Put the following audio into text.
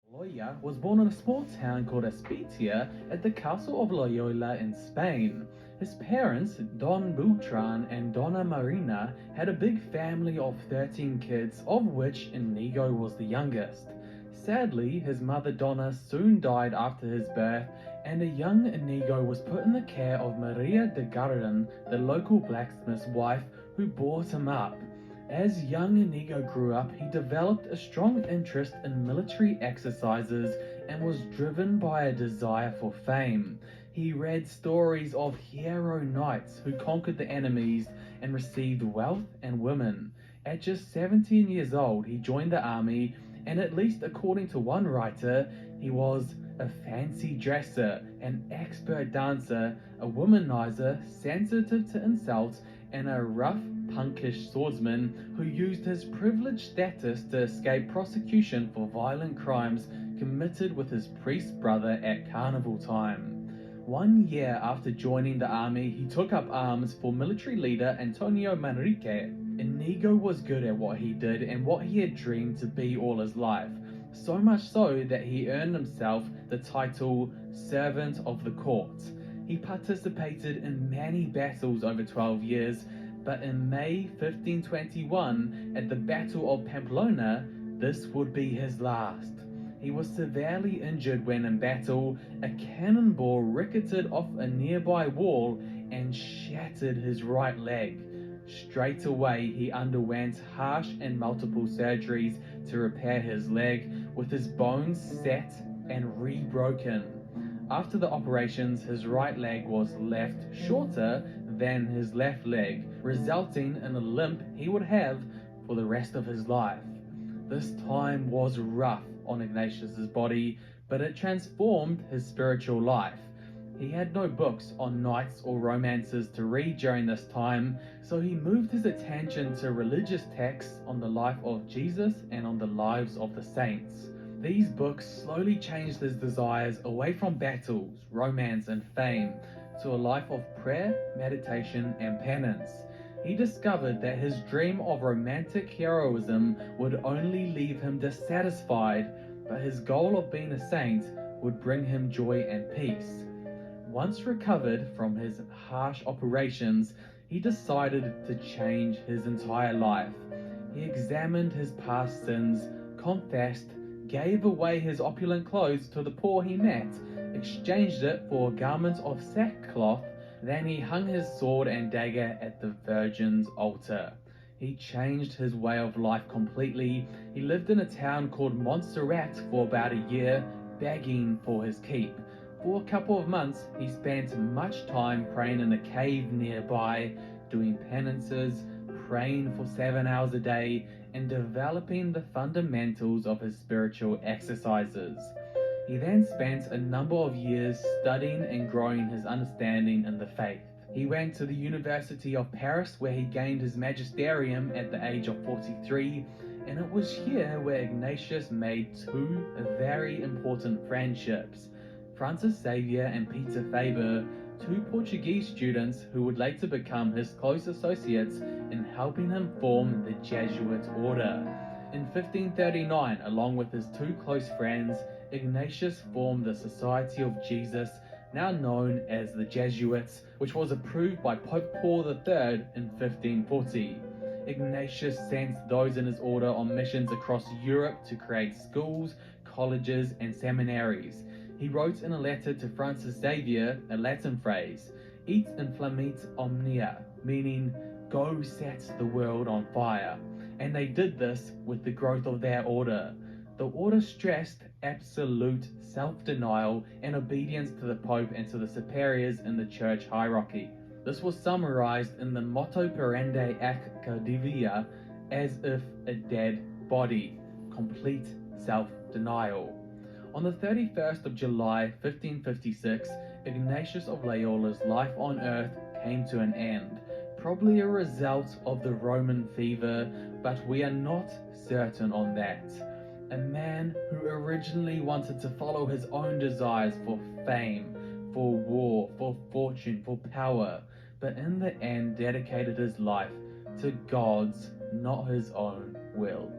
Loyola was born in a small town called Aspitia at the castle of Loyola in Spain. His parents, Don Beltran and Donna Marina, had a big family of 13 kids, of which Inigo was the youngest. Sadly, his mother Donna soon died after his birth, and a young Inigo was put in the care of Maria de Garden, the local blacksmith's wife, who brought him up. As young Inigo grew up, he developed a strong interest in military exercises and was driven by a desire for fame. He read stories of hero knights who conquered the enemies and received wealth and women. At just 17 years old, he joined the army, and at least according to one writer, he was a fancy dresser, an expert dancer, a womanizer, sensitive to insults, and a rough, punkish swordsman who used his privileged status to escape prosecution for violent crimes committed with his priest brother at carnival time. 1 year after joining the army, he took up arms for military leader Antonio Manrique. Inigo was good at what he did and what he had dreamed to be all his life, so much so that he earned himself the title Servant of the Court. He participated in many battles over 12 years, but in May 1521, at the Battle of Pamplona, this would be his last. He was severely injured when in battle. A cannonball ricketed off a nearby wall and shattered his right leg. Straight away, he underwent harsh and multiple surgeries to repair his leg, with his bones set and re-broken. After the operations, his right leg was left shorter than his left leg, resulting in a limp he would have for the rest of his life. This time was rough on Ignatius's body, but it transformed his spiritual life. He had no books on knights or romances to read during this time, so he moved his attention to religious texts on the life of Jesus and on the lives of the saints. These books slowly changed his desires away from battles, romance, and fame to a life of prayer, meditation, and penance. He discovered that his dream of romantic heroism would only leave him dissatisfied, but his goal of being a saint would bring him joy and peace. Once recovered from his harsh operations, he decided to change his entire life. He examined his past sins, confessed, gave away his opulent clothes to the poor he met, exchanged it for a garment of sackcloth, then he hung his sword and dagger at the Virgin's altar. He changed his way of life completely. He lived in a town called Montserrat for about a year, begging for his keep. For a couple of months, he spent much time praying in a cave nearby, doing penances, praying for 7 hours a day, and developing the fundamentals of his spiritual exercises. He then spent a number of years studying and growing his understanding in the faith. He went to the University of Paris, where he gained his magisterium at the age of 43, and it was here where Ignatius made two very important friendships: Francis Xavier and Peter Faber, two Portuguese students who would later become his close associates in helping him form the Jesuit order. In 1539, along with his two close friends, Ignatius formed the Society of Jesus, now known as the Jesuits, which was approved by Pope Paul III in 1540. Ignatius sent those in his order on missions across Europe to create schools, colleges, and seminaries. He wrote in a letter to Francis Xavier a Latin phrase, "Et inflammit omnia," meaning "go set the world on fire," and they did this with the growth of their order. The order stressed absolute self-denial and obedience to the Pope and to the superiors in the church hierarchy. This was summarized in the motto Perende ac Cadivia, as if a dead body, complete self-denial. On the 31st of July 1556, Ignatius of Loyola's life on earth came to an end, probably a result of the Roman fever, but we are not certain on that. A man who originally wanted to follow his own desires for fame, for war, for fortune, for power, but in the end dedicated his life to God's, not his own will.